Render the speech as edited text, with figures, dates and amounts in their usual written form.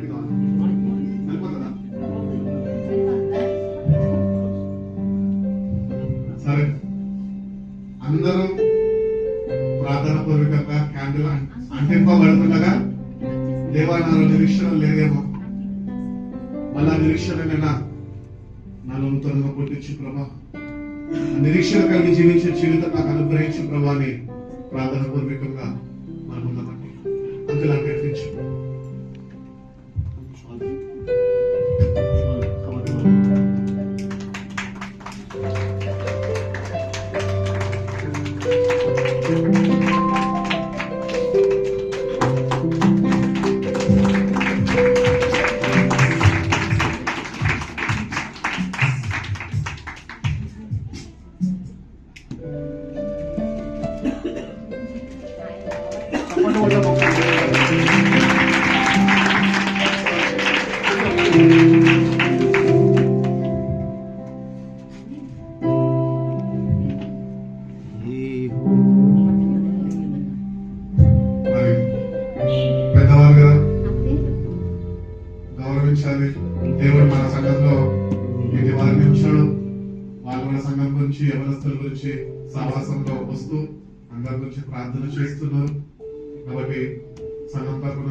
సరే, అందరూ ప్రార్థన పూర్వకంగా క్యాండిల్ అంటింపబడుతుండగా దేవా నాలో నిరీక్షణ లేదేమో, మళ్ళా నిరీక్షణనైనా నాలో నూతనంగా పుట్టించు ప్రభా, నిరీక్షణ కలిగి జీవించే జీవితం నాకు అనుగ్రహించు ప్రభా అని ప్రార్థన పూర్వకంగా మనం ఉన్నామండి. అందులో ప్రయత్నించు. పెద్దవాళ్ళుగా గౌరవించాలి. దేవుడు మన సంఘంలో ఇది వారిని ఉంచాడు. వాళ్ళ మన సంఘం గురించి, యవనస్తుల గురించి సహవాసంలో వస్తూ అందరి గురించి ప్రార్థన చేస్తున్నారు. కాబట్టి సంఘం తరపున